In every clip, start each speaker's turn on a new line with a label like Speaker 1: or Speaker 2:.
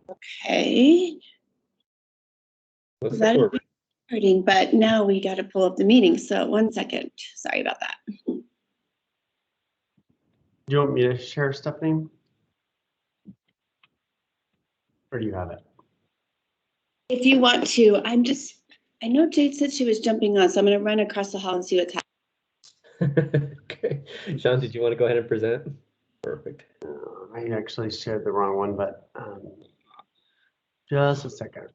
Speaker 1: Okay.
Speaker 2: Looks
Speaker 1: That
Speaker 2: like
Speaker 1: is recording, but now we got to pull up the meeting. So 1 second. Sorry about that.
Speaker 3: Do you want me to share, Stephanie? Or do you have it?
Speaker 1: If you want to, I know Jade said she was jumping on, so I'm going to run across the hall and see what's happening.
Speaker 2: Okay. Shawn, did you want to go ahead and present? Perfect.
Speaker 3: I actually shared the wrong one, but just a second.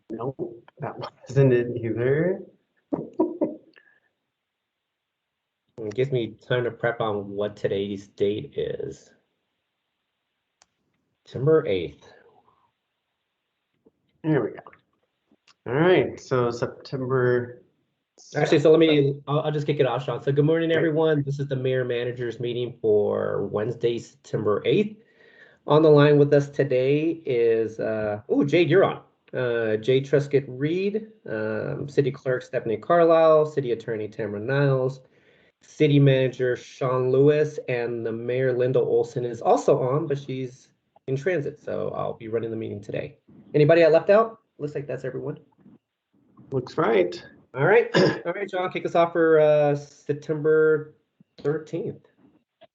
Speaker 3: Nope, that wasn't it either.
Speaker 2: It gives me time to prep on what today's date is. September 8th.
Speaker 3: Here we go. All right, so September.
Speaker 2: Actually, so I'll just kick it off, Shawn. So good morning, everyone. This is the Mayor Manager's meeting for Wednesday, September 8th. On the line with us today is, Jade, you're on. Jade Truscott-Reed, City Clerk Stephanie Carlisle, City Attorney Tamara Niles, City Manager Shawn Lewis, and the Mayor Linda Olson is also on, but she's in transit, so I'll be running the meeting today. Anybody I left out? Looks like that's everyone.
Speaker 3: Looks right.
Speaker 2: All right, Shawn, kick us off for September 13th.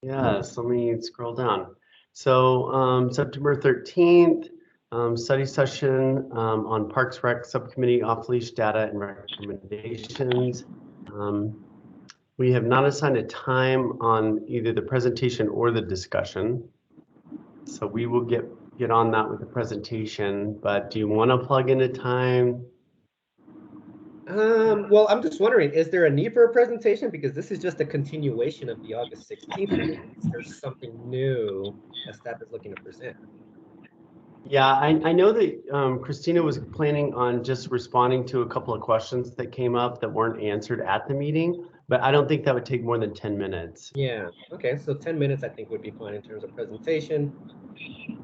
Speaker 3: Yes, let me scroll down. So September 13th, study session on Parks Rec Subcommittee off-leash data and recommendations. We have not assigned a time on either the presentation or the discussion. So we will get on that with the presentation, but do you want to plug in a time?
Speaker 2: Well, I'm just wondering, is there a need for a presentation? Because this is just a continuation of the August 16th meeting. Is there something new that staff is looking to present?
Speaker 3: Yeah, I know that Christina was planning on just responding to a couple of questions that came up that weren't answered at the meeting, but I don't think that would take more than 10 minutes.
Speaker 2: Yeah, okay, so 10 minutes I think would be fine in terms of presentation.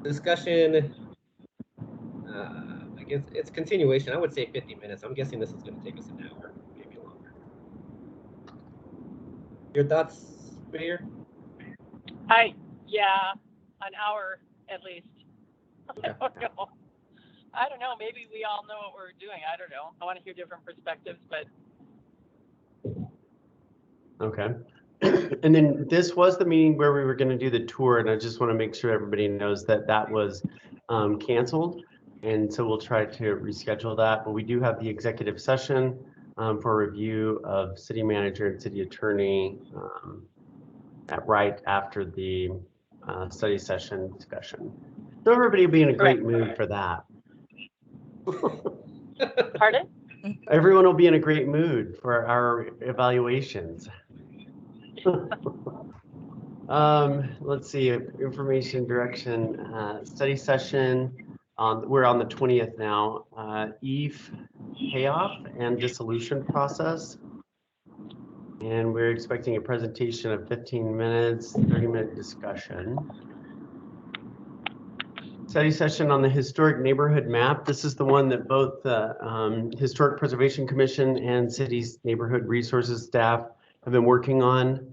Speaker 2: Discussion, I guess it's continuation. I would say 50 minutes. I'm guessing this is going to take us an hour, maybe longer. Your thoughts, Mayor?
Speaker 4: Yeah, an hour at least. I don't know. Maybe we all know what we're doing. I don't know. I want to hear different perspectives, but.
Speaker 3: Okay. And then this was the meeting where we were going to do the tour, and I just want to make sure everybody knows that that was canceled. And so we'll try to reschedule that, but we do have the executive session for review of city manager and city attorney right after the study session discussion. So everybody will be in a great mood for that.
Speaker 4: Pardon?
Speaker 3: Everyone will be in a great mood for our evaluations. Let's see, information direction, study session. We're on the 20th now. EVE payoff and dissolution process. And we're expecting a presentation of 15 minutes, 30-minute discussion. Study session on the historic neighborhood map. This is the one that both the Historic Preservation Commission and city's neighborhood resources staff have been working on.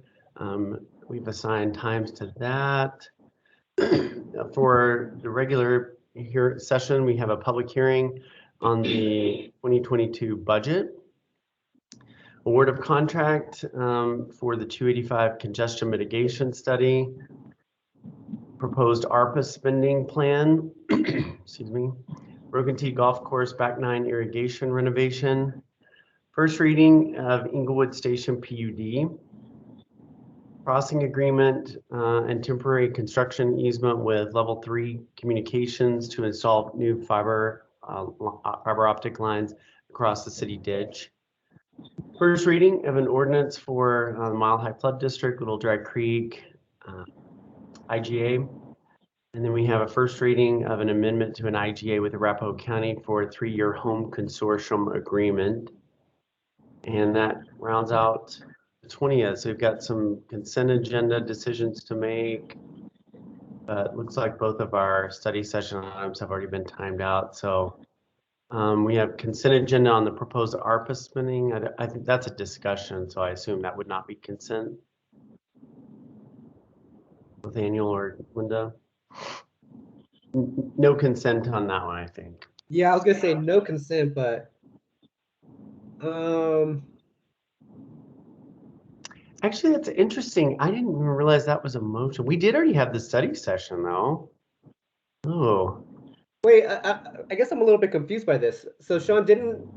Speaker 3: We've assigned times to that. For the regular session, we have a public hearing on the 2022 budget. Award of contract for the 285 congestion mitigation study. Proposed ARPA spending plan, excuse me. Broken T Golf Course Back 9 irrigation renovation. First reading of Inglewood Station PUD. Crossing agreement and temporary construction easement with Level 3 Communications to install new fiber optic lines across the city ditch. First reading of an ordinance for the Mile High Flood District, Little Dry Creek, IGA. And then we have a first reading of an amendment to an IGA with Arapahoe County for a 3-year home consortium agreement. And that rounds out the 20th. So we've got some consent agenda decisions to make. It looks like both of our study session items have already been timed out. So we have consent agenda on the proposed ARPA spending. I think that's a discussion, so I assume that would not be consent. Nathaniel or Linda? No consent on that one, I think.
Speaker 2: Yeah, I was gonna say no consent, but
Speaker 3: Actually, that's interesting. I didn't even realize that was a motion. We did already have the study session though. Oh,
Speaker 2: wait, I guess I'm a little bit confused by this. So Shawn, didn't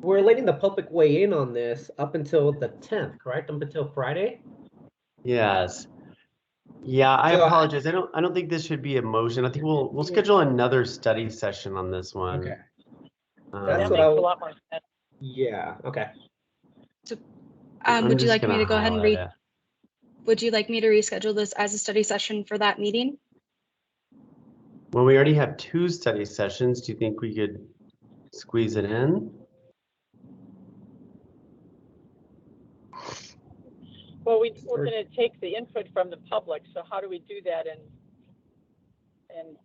Speaker 2: we're letting the public weigh in on this up until the 10th, correct? Up until Friday?
Speaker 3: yes. Yeah, I
Speaker 2: So
Speaker 3: apologize. I don't think this should be a motion. I think we'll
Speaker 2: Yeah.
Speaker 3: schedule another study session on this one.
Speaker 2: Okay.
Speaker 3: Um,
Speaker 2: That's
Speaker 4: That
Speaker 2: what
Speaker 4: makes
Speaker 2: I
Speaker 4: a lot more sense.
Speaker 2: Yeah, okay.
Speaker 3: I'm
Speaker 5: Would you
Speaker 3: just
Speaker 5: like me
Speaker 3: gonna
Speaker 5: to go ahead and
Speaker 3: highlight it.
Speaker 5: would you like me to reschedule this as a study session for that meeting?
Speaker 3: Well, we already have 2 study sessions. Do you think we could squeeze it in?
Speaker 4: Well, we're going to take the input from the public, so how do we do that and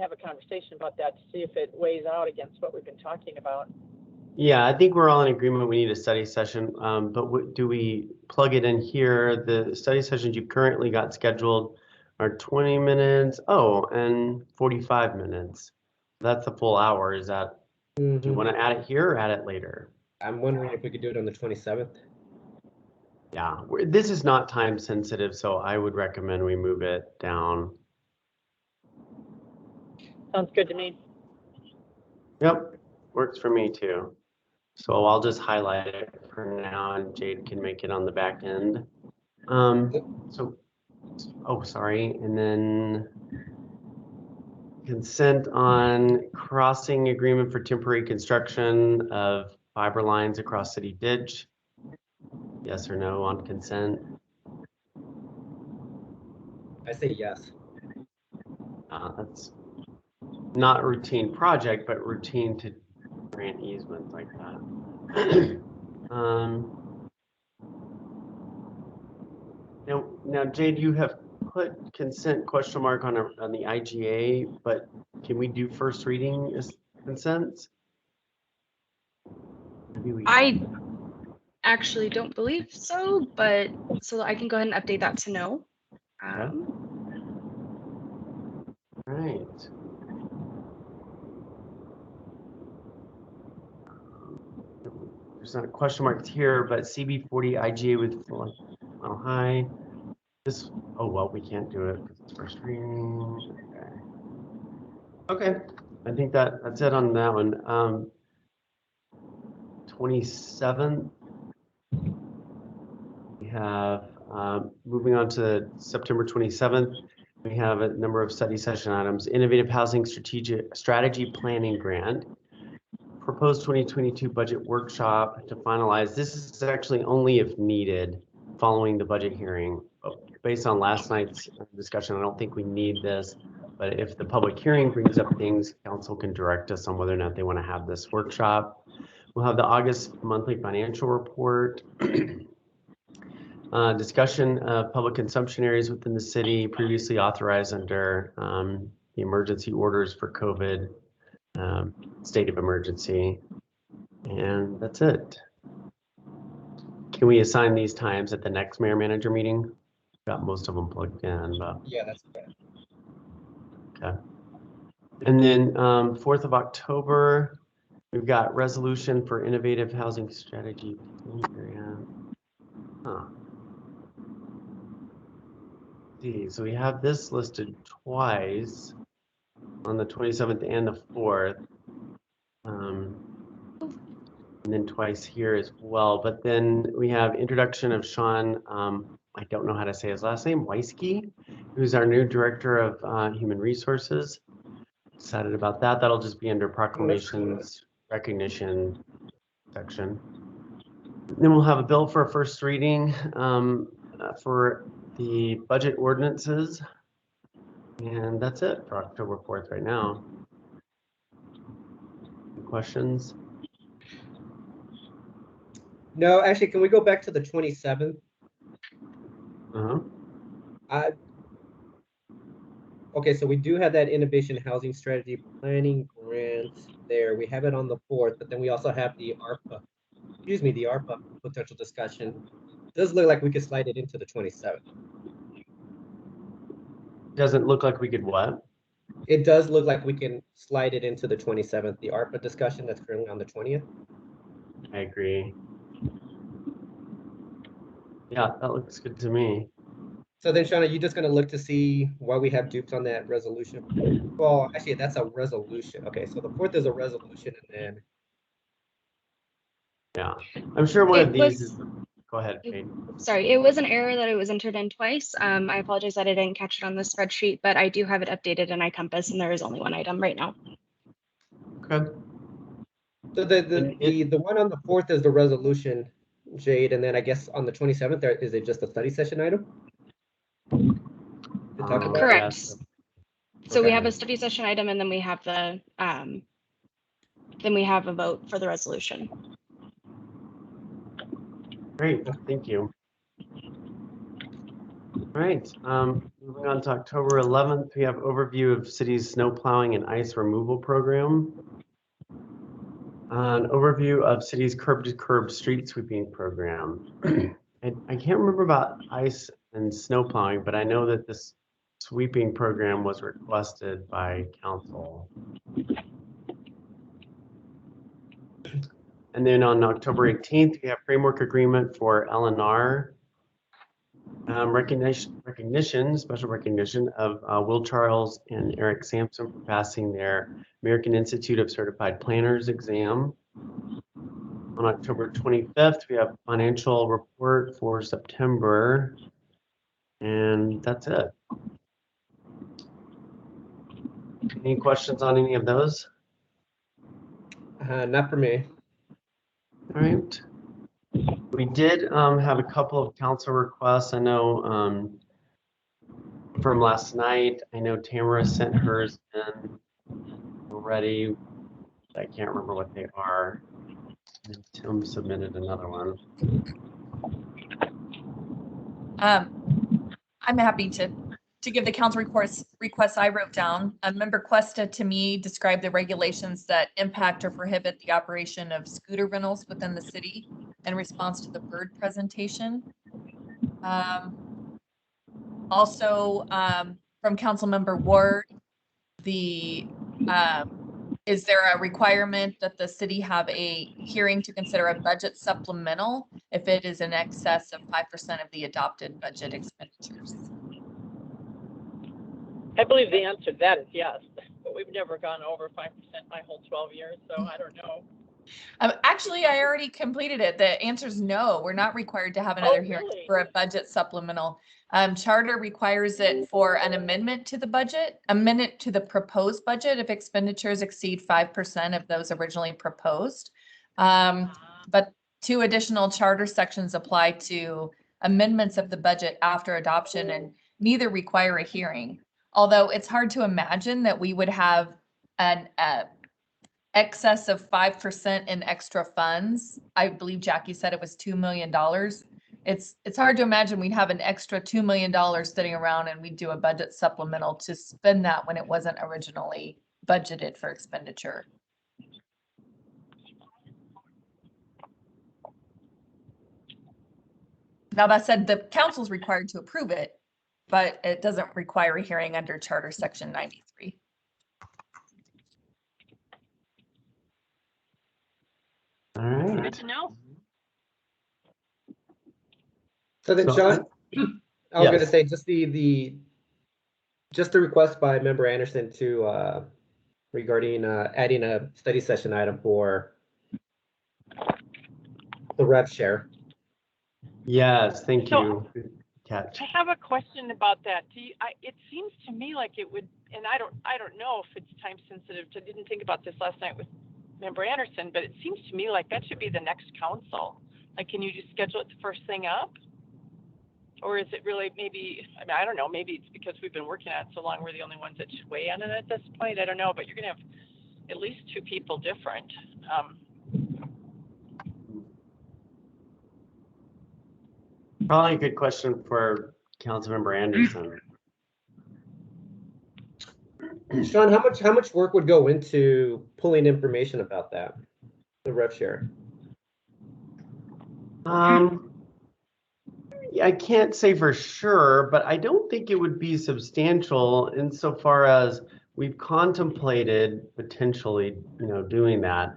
Speaker 4: have a conversation about that to see if it weighs out against what we've been talking about?
Speaker 3: Yeah, I think we're all in agreement. We need a study session, but do we plug it in here? The study sessions you currently got scheduled are 20 minutes. Oh, and 45 minutes. That's the full hour. Is that, do you
Speaker 2: Mhm.
Speaker 3: want to add it here or add it later?
Speaker 2: I'm wondering if we could do it on the 27th.
Speaker 3: Yeah, this is not time sensitive, so I would recommend we move it down.
Speaker 4: Sounds good to me.
Speaker 3: Yep, works for me too. So I'll just highlight it for now and Jade can make it on the back end. So, oh, sorry. And then consent on crossing agreement for temporary construction of fiber lines across city ditch. Yes or no on consent?
Speaker 2: I say yes.
Speaker 3: That's not a routine project, but routine to grant easements like that. Now, Jade, you have put consent question mark on the IGA, but can we do first reading as consents? Maybe we
Speaker 5: I actually don't believe so, but so I can go ahead and update that to no.
Speaker 3: Right. There's not question marks here, but CB40 IGA with oh hi. This, oh well, we can't do it because it's first reading. Okay. I think that's it on that one. 27th. We have moving on to September 27th. We have a number of study session items. Innovative Housing Strategy Planning Grant. Proposed 2022 budget workshop to finalize. This is actually only if needed following the budget hearing. Based on last night's discussion, I don't think we need this, but if the public hearing brings up things, council can direct us on whether or not they want to have this workshop. We'll have the August monthly financial report. Discussion of public consumption areas within the city previously authorized under the emergency orders for COVID. State of emergency, and that's it. Can we assign these times at the next mayor manager meeting? Got most of them plugged in, but
Speaker 2: Yeah, that's okay.
Speaker 3: okay. And then 4th of October, we've got resolution for innovative housing strategy. Huh. See, so we have this listed twice on the 27th and the 4th. And then twice here as well. But then we have introduction of Shawn, I don't know how to say his last name, Weisky, who's our new director of human resources. Excited about that. That'll just be under proclamations, recognition section. Then we'll have a bill for a first reading for the budget ordinances. And that's it for October 4th right now. Any questions?
Speaker 2: No, actually, can we go back to the 27th? Okay, so we do have that innovation housing strategy planning grant there. We have it on the 4th, but then we also have the ARPA potential discussion. It does look like we could slide it into the 27th.
Speaker 3: Doesn't look like we could what?
Speaker 2: It does look like we can slide it into the 27th, the ARPA discussion that's currently on the 20th.
Speaker 3: I agree. Yeah, that looks good to me.
Speaker 2: So then, Shawn, are you just going to look to see why we have dupes on that resolution? Well, actually, that's a resolution. Okay, so the 4th is a resolution, and then
Speaker 3: Yeah, I'm sure one
Speaker 5: It
Speaker 3: of these
Speaker 5: was-
Speaker 3: is. Go ahead, Kate.
Speaker 5: Sorry, it was an error that it was entered in twice. I apologize that I didn't catch it on the spreadsheet, but I do have it updated in iCompass, and there is only one item right now.
Speaker 3: Okay.
Speaker 2: so the one on the 4th is the resolution, Jade, and then I guess on the 27th, there is it just a study session item? To talk about?
Speaker 5: Correct.
Speaker 3: Yes.
Speaker 5: So we
Speaker 3: Okay.
Speaker 5: have a study session item, and then we have the then we have a vote for the resolution.
Speaker 3: Great, thank you. All right, moving on to October 11th, we have overview of city's snow plowing and ice removal program. An overview of city's curb-to-curb street sweeping program. I can't remember about ice and snow plowing, but I know that this sweeping program was requested by council. And then on October 18th, we have framework agreement for LNR. Special recognition of Will Charles and Eric Sampson for passing their American Institute of Certified Planners exam. On October 25th, we have financial report for September, and that's it. Any questions on any of those?
Speaker 2: Not for me.
Speaker 3: All right. We did have a couple of council requests. I know from last night, I know Tamara sent hers in already. I can't remember what they are. And Tim submitted another one.
Speaker 6: I'm happy to give the council requests I wrote down. A member Questa to me described the regulations that impact or prohibit the operation of scooter rentals within the city in response to the bird presentation. Also, from council member Ward, is there a requirement that the city have a hearing to consider a budget supplemental if it is in excess of 5% of the adopted budget expenditures?
Speaker 4: I believe the answer to that is yes, but we've never gone over 5% my whole 12 years, so I don't know.
Speaker 6: Actually, I already completed it. The answer is no. We're not required to have another hearing
Speaker 4: Really?
Speaker 6: for a budget supplemental. Charter requires it for an amendment to the budget, amendment to the proposed budget if expenditures exceed 5% of those originally proposed. But 2 additional charter sections apply to amendments of the budget after adoption, and neither require a hearing. Although it's hard to imagine that we would have an excess of 5% in extra funds. I believe Jackie said it was $2 million. It's hard to imagine we'd have an extra $2 million sitting around and we'd do a budget supplemental to spend that when it wasn't originally budgeted for expenditure. Now that said, the council's required to approve it, but it doesn't require a hearing under Charter Section 93.
Speaker 3: All right.
Speaker 4: Good to know.
Speaker 2: So then,
Speaker 3: So
Speaker 2: Shawn, I was going to
Speaker 3: yes.
Speaker 2: say just the request by Member Anderson to regarding adding a study session item for the rev share.
Speaker 3: Yes, thank
Speaker 4: So-
Speaker 3: you. Good catch.
Speaker 4: I have a question about that. It seems to me like it would, and I don't know if it's time sensitive. I didn't think about this last night with Member Anderson, but it seems to me like that should be the next council. Like, can you just schedule it the first thing up? Or is it really maybe, I mean, I don't know, maybe it's because we've been working at it so long, we're the only ones that should weigh on it at this point. I don't know, but you're going to have at least 2 people different.
Speaker 3: Probably a good question for Councilmember Anderson.
Speaker 2: Shawn, how much work would go into pulling information about that, the rev share?
Speaker 3: I can't say for sure, but I don't think it would be substantial insofar as we've contemplated potentially, doing that.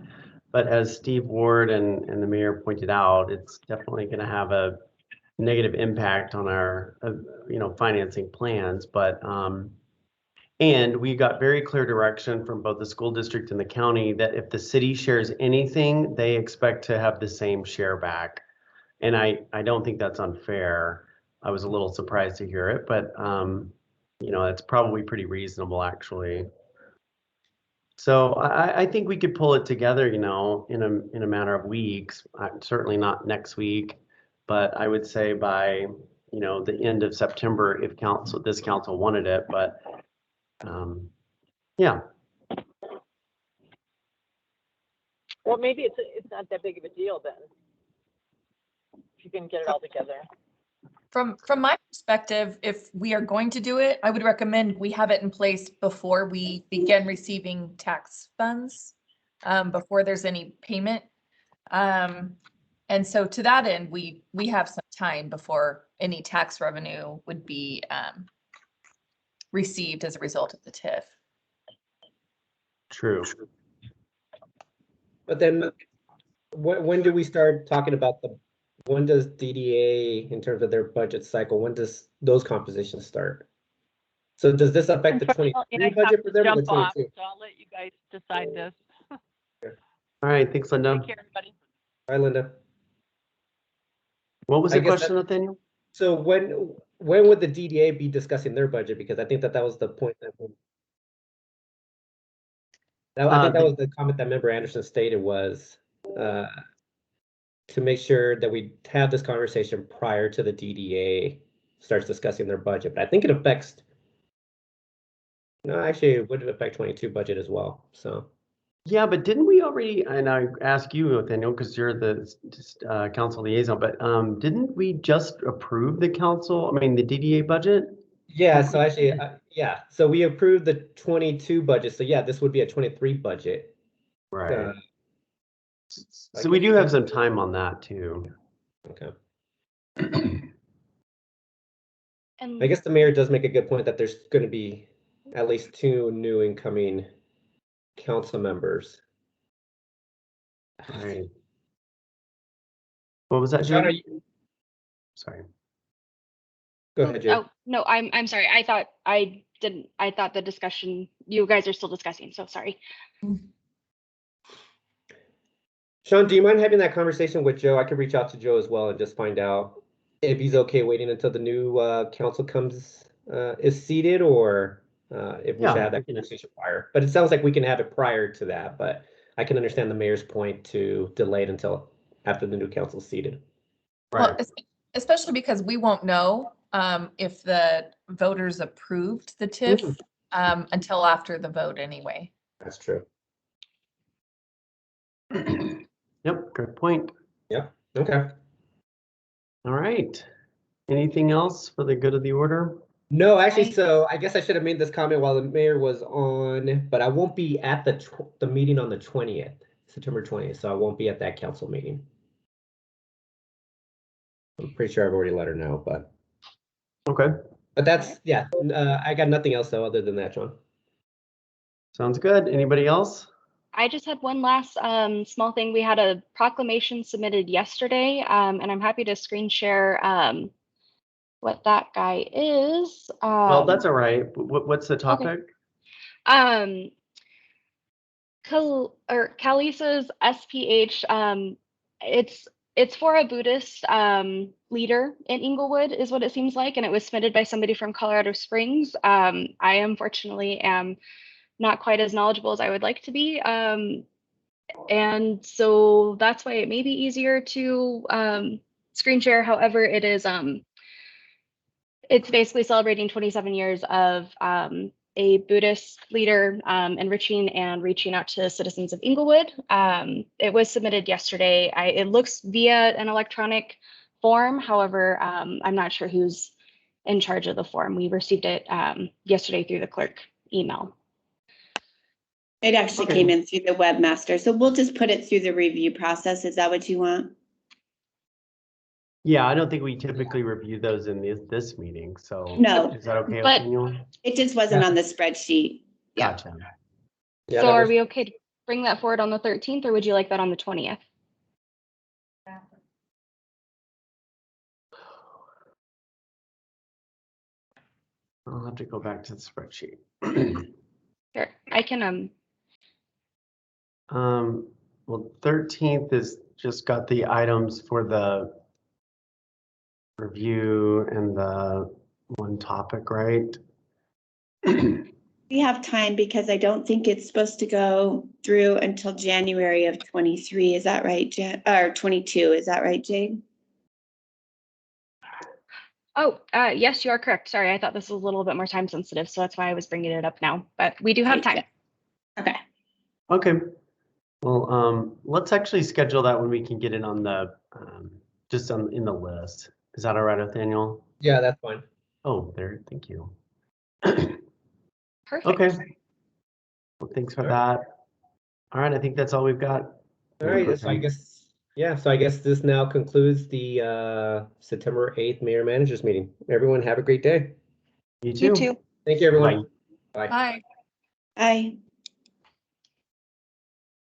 Speaker 3: But as Steve Ward and the mayor pointed out, it's definitely going to have a negative impact on our, financing plans. But and we got very clear direction from both the school district and the county that if the city shares anything, they expect to have the same share back. And I don't think that's unfair. I was a little surprised to hear it, but it's probably pretty reasonable actually. So I think we could pull it together, in a matter of weeks. Certainly not next week, but I would say by the end of September if this council wanted it. But yeah.
Speaker 4: Well, maybe it's not that big of a deal then. If you can get it all together.
Speaker 6: From my perspective, if we are going to do it, I would recommend we have it in place before we begin receiving tax funds, before there's any payment. And so to that end, we have some time before any tax revenue would be received as a result of the TIF.
Speaker 3: True.
Speaker 2: But then when do we start talking about when does DDA, in terms of their budget cycle, when does those compositions start? So does this affect the 23 budget for them or the 22?
Speaker 4: So I'll let you guys decide this.
Speaker 3: All right, thanks, Linda.
Speaker 4: Take care, everybody.
Speaker 2: Bye, Linda.
Speaker 3: What was the question, Nathaniel?
Speaker 2: So when would the DDA be discussing their budget? Because I think that was the point that I think that was the comment that Member Anderson stated was to make sure that we have this conversation prior to the DDA starts discussing their budget. But I think it affects, no, actually it would affect 22 budget as well. So
Speaker 3: yeah, but didn't we already, and I ask you, Nathaniel, because you're the council liaison, but didn't we just approve the DDA budget?
Speaker 2: Yeah, so actually, yeah, so we approved the 22 budget. So yeah, this would be a 23 budget.
Speaker 3: Right. So we do have some time on that too.
Speaker 2: Okay.
Speaker 5: And
Speaker 2: I guess the mayor does make a good point that there's going to be at least 2 new incoming council members.
Speaker 3: Right. What was that,
Speaker 2: Shawn,
Speaker 3: Jim? Sorry.
Speaker 2: Go ahead, Jim.
Speaker 5: Oh, no, I'm sorry. I thought the discussion, you guys are still discussing, so sorry.
Speaker 2: Shawn, do you mind having that conversation with Joe? I could reach out to Joe as well and just find out if he's okay waiting until the new council is seated, or if we should have that conversation prior. But it sounds like we can have it prior to that, but I can understand the mayor's point to delay it until after the new council is seated.
Speaker 6: Right. Well, especially because we won't know if the voters approved the TIF until after the vote anyway.
Speaker 2: That's true.
Speaker 3: Yep, good point.
Speaker 2: Yep, okay.
Speaker 3: All right. Anything else for the good of the order?
Speaker 2: No, actually, so I guess I should have made this comment while the mayor was on, but I won't be at the meeting on the 20th, September 20th, so I won't be at that council meeting. I'm pretty sure I've already let her know, but.
Speaker 3: Okay.
Speaker 2: But that's, yeah, I got nothing else though other than that, Shawn.
Speaker 3: Sounds good. Anybody else?
Speaker 5: I just had one last small thing. We had a proclamation submitted yesterday, and I'm happy to screen share what that guy is.
Speaker 3: Well, that's all right. What's the topic?
Speaker 5: Okay. Kalisa's SPH. It's for a Buddhist leader in Inglewood, is what it seems like, and it was submitted by somebody from Colorado Springs. I unfortunately am not quite as knowledgeable as I would like to be, and so that's why it may be easier to screen share. However, it is it's basically celebrating 27 years of a Buddhist leader enriching and reaching out to citizens of Inglewood. It was submitted yesterday. It looks via an electronic form. However, I'm not sure who's in charge of the form. We received it yesterday through the clerk email.
Speaker 1: It actually came in through the webmaster. So we'll just put it through the review process. Is that what you want?
Speaker 3: Yeah, I don't think we typically review those in this meeting, so.
Speaker 1: No.
Speaker 3: Is that okay with
Speaker 5: But-
Speaker 3: anyone?
Speaker 1: It just wasn't on the spreadsheet. Yeah.
Speaker 3: Gotcha.
Speaker 2: Yeah,
Speaker 5: So
Speaker 2: that
Speaker 5: are
Speaker 2: was-
Speaker 5: we okay to bring that forward on the 13th, or would you like that on the 20th?
Speaker 3: I'll have to go back to the spreadsheet.
Speaker 5: Sure, I can,
Speaker 3: Well, 13th is just got the items for the review and the one topic, right?
Speaker 1: We have time because I don't think it's supposed to go through until January of 23. Is that right, Jan? Or 22, is that right, Jade?
Speaker 5: yes, you are correct. Sorry, I thought this was a little bit more time sensitive, so that's why I was bringing it up now, but we do have time.
Speaker 1: Okay.
Speaker 3: Okay. Well, let's actually schedule that when we can get it on the, just in the list. Is that all right, Nathaniel?
Speaker 2: Yeah, that's fine.
Speaker 3: Oh, there, thank you.
Speaker 5: Perfect.
Speaker 3: Okay. Well, thanks for that. All right, I think that's all we've got.
Speaker 2: All right, so I guess, yeah, so I guess this now concludes the September 8th Mayor Managers Meeting. Everyone have a great day.
Speaker 3: You too.
Speaker 5: You too.
Speaker 2: Thank you, everyone.
Speaker 3: Bye.
Speaker 2: Bye.
Speaker 6: Hi.
Speaker 1: Aye.